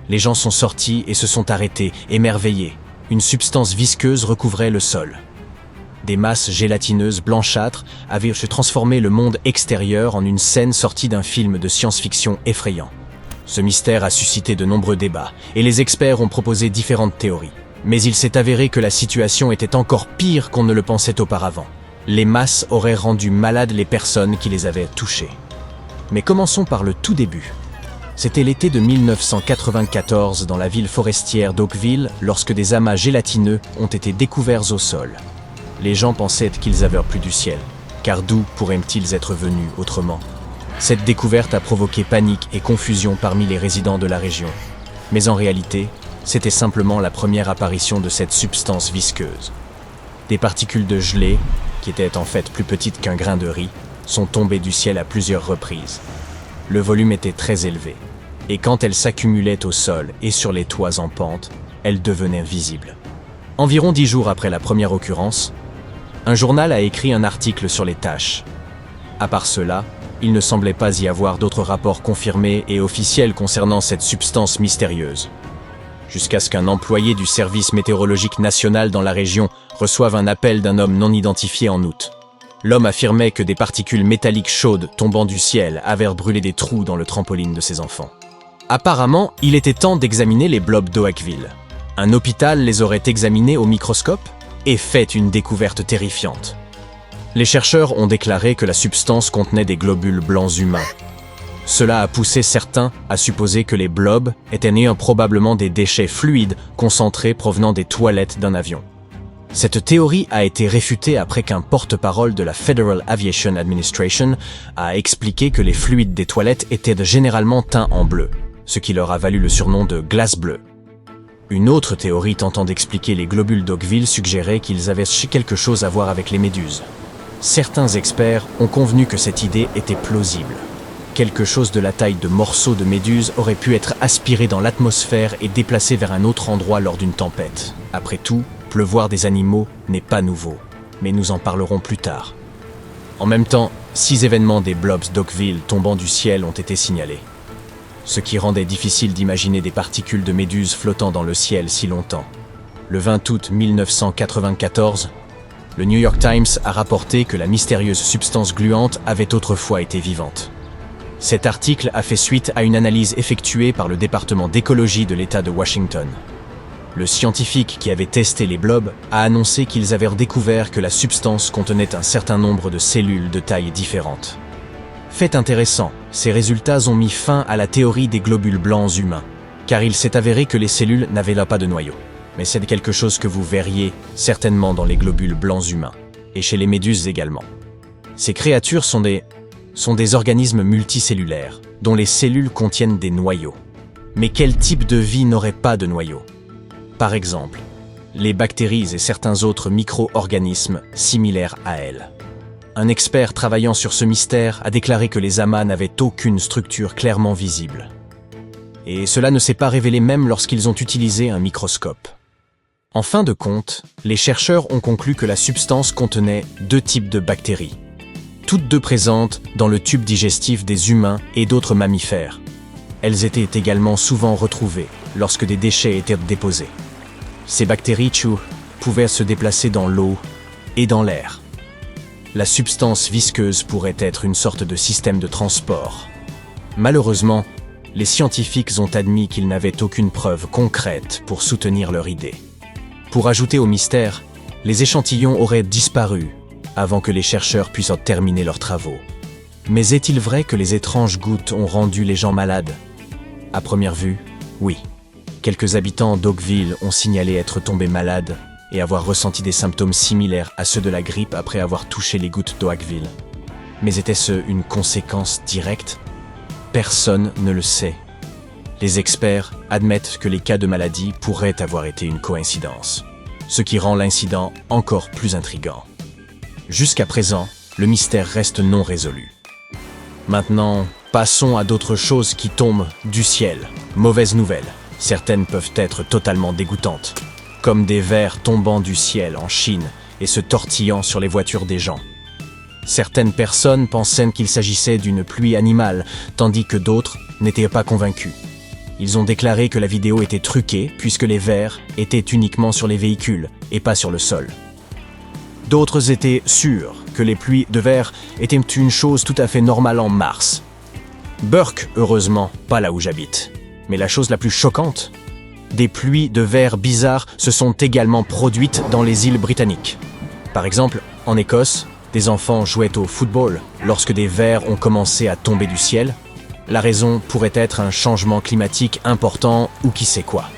Les gens sont sortis et se sont arrêtés, émerveillés. Une substance visqueuse recouvrait le sol. Des masses gélatineuses blanchâtres avaient transformé le monde extérieur en une scène sortie d'un film de science-fiction effrayant. Ce mystère a suscité de nombreux débats, et les experts ont proposé différentes théories. Mais il s'est avéré que la situation était encore pire qu'on ne le pensait auparavant. Les masses auraient rendu malades les personnes qui les avaient touchées. Mais commençons par le tout début. C'était l'été de 1994 dans la ville forestière d'Oakville lorsque des amas gélatineux ont été découverts au sol. Les gens pensaient qu'ils avaient plu du ciel, car d'où pourraient-ils être venus autrement? Cette découverte a provoqué panique et confusion parmi les résidents de la région. Mais en réalité, c'était simplement la première apparition de cette substance visqueuse. Des particules de gelée, qui étaient en fait plus petites qu'un grain de riz, sont tombées du ciel à plusieurs reprises. Le volume était très élevé, et quand elles s'accumulaient au sol et sur les toits en pente, elles devenaient visibles. Environ 10 jours après la première occurrence, un journal a écrit un article sur les taches. À part cela, il ne semblait pas y avoir d'autres rapports confirmés et officiels concernant cette substance mystérieuse. Jusqu'à ce qu'un employé du service météorologique national dans la région reçoive un appel d'un homme non identifié en août. L'homme affirmait que des particules métalliques chaudes tombant du ciel avaient brûlé des trous dans le trampoline de ses enfants. Apparemment, il était temps d'examiner les blobs d'Oakville. Un hôpital les aurait examinés au microscope et fait une découverte terrifiante. Les chercheurs ont déclaré que la substance contenait des globules blancs humains. Cela a poussé certains à supposer que les blobs étaient probablement des déchets fluides concentrés provenant des toilettes d'un avion. Cette théorie a été réfutée après qu'un porte-parole de la Federal Aviation Administration a expliqué que les fluides des toilettes étaient généralement teints en bleu, ce qui leur a valu le surnom de glace bleue. Une autre théorie tentant d'expliquer les globules d'Oakville suggérait qu'ils avaient quelque chose à voir avec les méduses. Certains experts ont convenu que cette idée était plausible. Quelque chose de la taille de morceaux de méduses aurait pu être aspiré dans l'atmosphère et déplacé vers un autre endroit lors d'une tempête. Après tout, pleuvoir des animaux n'est pas nouveau, mais nous en parlerons plus tard. En même temps, 6 événements des blobs d'Oakville tombant du ciel ont été signalés, ce qui rendait difficile d'imaginer des particules de méduses flottant dans le ciel si longtemps. Le 20 août 1994, le New York Times a rapporté que la mystérieuse substance gluante avait autrefois été vivante. Cet article a fait suite à une analyse effectuée par le département d'écologie de l'État de Washington. Le scientifique qui avait testé les blobs a annoncé qu'ils avaient découvert que la substance contenait un certain nombre de cellules de tailles différentes. Fait intéressant, ces résultats ont mis fin à la théorie des globules blancs humains, car il s'est avéré que les cellules n'avaient là pas de noyau. Mais c'est quelque chose que vous verriez certainement dans les globules blancs humains, et chez les méduses également. Ces créatures sont des organismes multicellulaires, dont les cellules contiennent des noyaux. Mais quel type de vie n'aurait pas de noyau? Par exemple, les bactéries et certains autres micro-organismes similaires à elles. Un expert travaillant sur ce mystère a déclaré que les amas n'avaient aucune structure clairement visible. Et cela ne s'est pas révélé même lorsqu'ils ont utilisé un microscope. En fin de compte, les chercheurs ont conclu que la substance contenait 2 types de bactéries, toutes 2 présentes dans le tube digestif des humains et d'autres mammifères. Elles étaient également souvent retrouvées lorsque des déchets étaient déposés. Ces bactéries pouvaient se déplacer dans l'eau et dans l'air. La substance visqueuse pourrait être une sorte de système de transport. Malheureusement, les scientifiques ont admis qu'ils n'avaient aucune preuve concrète pour soutenir leur idée. Pour ajouter au mystère, les échantillons auraient disparu avant que les chercheurs puissent terminer leurs travaux. Mais est-il vrai que les étranges gouttes ont rendu les gens malades? À première vue, oui. Quelques habitants d'Oakville ont signalé être tombés malades et avoir ressenti des symptômes similaires à ceux de la grippe après avoir touché les gouttes d'Oakville. Mais était-ce une conséquence directe? Personne ne le sait. Les experts admettent que les cas de maladie pourraient avoir été une coïncidence, ce qui rend l'incident encore plus intriguant. Jusqu'à présent, le mystère reste non résolu. Maintenant, passons à d'autres choses qui tombent du ciel. Mauvaise nouvelle. Certaines peuvent être totalement dégoûtantes, comme des vers tombant du ciel en Chine et se tortillant sur les voitures des gens. Certaines personnes pensaient qu'il s'agissait d'une pluie animale, tandis que d'autres n'étaient pas convaincus. Ils ont déclaré que la vidéo était truquée puisque les vers étaient uniquement sur les véhicules et pas sur le sol. D'autres étaient sûrs que les pluies de verre étaient une chose tout à fait normale en mars. Burke, heureusement, pas là où j'habite. Mais la chose la plus choquante, des pluies de verre bizarres se sont également produites dans les îles britanniques. Par exemple, en Écosse, des enfants jouaient au football lorsque des vers ont commencé à tomber du ciel. La raison pourrait être un changement climatique important ou qui sait quoi.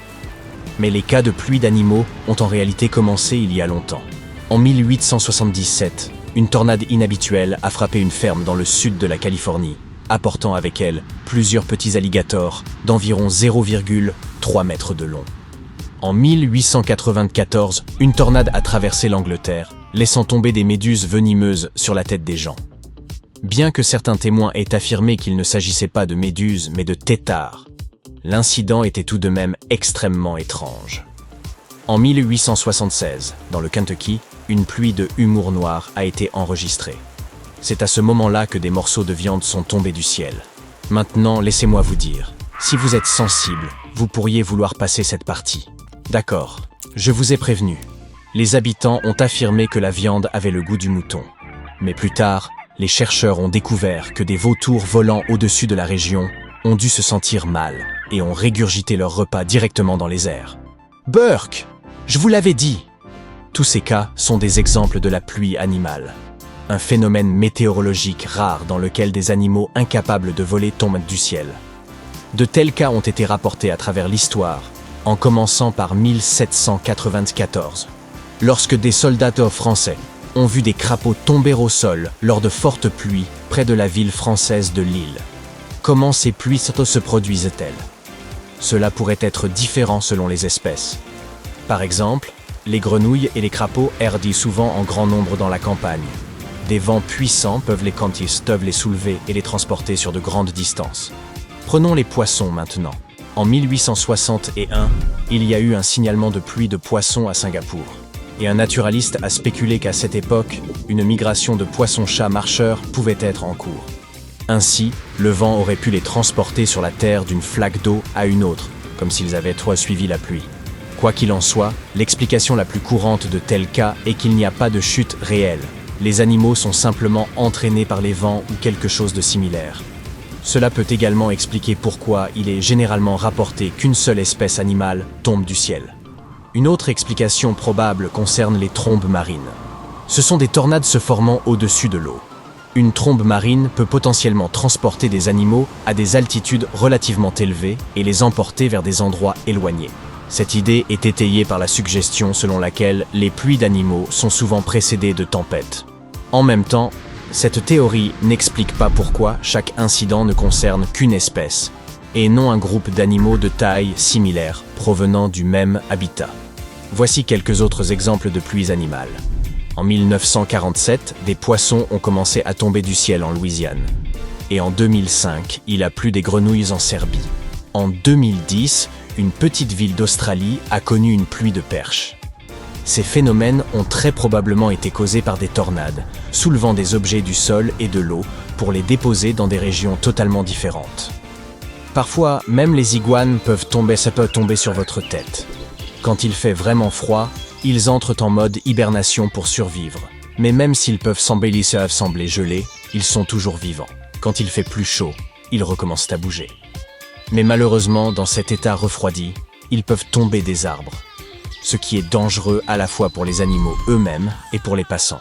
Mais les cas de pluie d'animaux ont en réalité commencé il y a longtemps. En 1877, une tornade inhabituelle a frappé une ferme dans le sud de la Californie, apportant avec elle plusieurs petits alligators d'environ 0,3 mètres de long. En 1894, une tornade a traversé l'Angleterre, laissant tomber des méduses venimeuses sur la tête des gens. Bien que certains témoins aient affirmé qu'il ne s'agissait pas de méduses mais de têtards, l'incident était tout de même extrêmement étrange. En 1876, dans le Kentucky, une pluie de humour noir a été enregistrée. C'est à ce moment-là que des morceaux de viande sont tombés du ciel. Maintenant, laissez-moi vous dire, si vous êtes sensible, vous pourriez vouloir passer cette partie. D'accord, je vous ai prévenu. Les habitants ont affirmé que la viande avait le goût du mouton. Mais plus tard, les chercheurs ont découvert que des vautours volant au-dessus de la région ont dû se sentir mal et ont régurgité leur repas directement dans les airs. Burke, je vous l'avais dit! Tous ces cas sont des exemples de la pluie animale. Un phénomène météorologique rare dans lequel des animaux incapables de voler tombent du ciel. De tels cas ont été rapportés à travers l'histoire, en commençant par 1794, lorsque des soldats français ont vu des crapauds tomber au sol lors de fortes pluies près de la ville française de Lille. Comment ces pluies se produisent-elles? Cela pourrait être différent selon les espèces. Par exemple, les grenouilles et les crapauds errent souvent en grand nombre dans la campagne. Des vents puissants peuvent les soulever et les transporter sur de grandes distances. Prenons les poissons maintenant. En 1861, il y a eu un signalement de pluie de poissons à Singapour. Et un naturaliste a spéculé qu'à cette époque, une migration de poissons-chats marcheurs pouvait être en cours. Ainsi, le vent aurait pu les transporter sur la terre d'une flaque d'eau à une autre, comme s'ils avaient suivi la pluie. Quoi qu'il en soit, l'explication la plus courante de tels cas est qu'il n'y a pas de chute réelle. Les animaux sont simplement entraînés par les vents ou quelque chose de similaire. Cela peut également expliquer pourquoi il est généralement rapporté qu'une seule espèce animale tombe du ciel. Une autre explication probable concerne les trombes marines. Ce sont des tornades se formant au-dessus de l'eau. Une trombe marine peut potentiellement transporter des animaux à des altitudes relativement élevées et les emporter vers des endroits éloignés. Cette idée est étayée par la suggestion selon laquelle les pluies d'animaux sont souvent précédées de tempêtes. En même temps, cette théorie n'explique pas pourquoi chaque incident ne concerne qu'une espèce, et non un groupe d'animaux de taille similaire provenant du même habitat. Voici quelques autres exemples de pluies animales. En 1947, des poissons ont commencé à tomber du ciel en Louisiane. Et en 2005, il a plu des grenouilles en Serbie. En 2010, une petite ville d'Australie a connu une pluie de perches. Ces phénomènes ont très probablement été causés par des tornades, soulevant des objets du sol et de l'eau pour les déposer dans des régions totalement différentes. Parfois, même les iguanes peuvent tomber sur votre tête. Quand il fait vraiment froid, ils entrent en mode hibernation pour survivre. Mais même s'ils peuvent sembler gelés, ils sont toujours vivants. Quand il fait plus chaud, ils recommencent à bouger. Mais malheureusement, dans cet état refroidi, ils peuvent tomber des arbres, ce qui est dangereux à la fois pour les animaux eux-mêmes et pour les passants.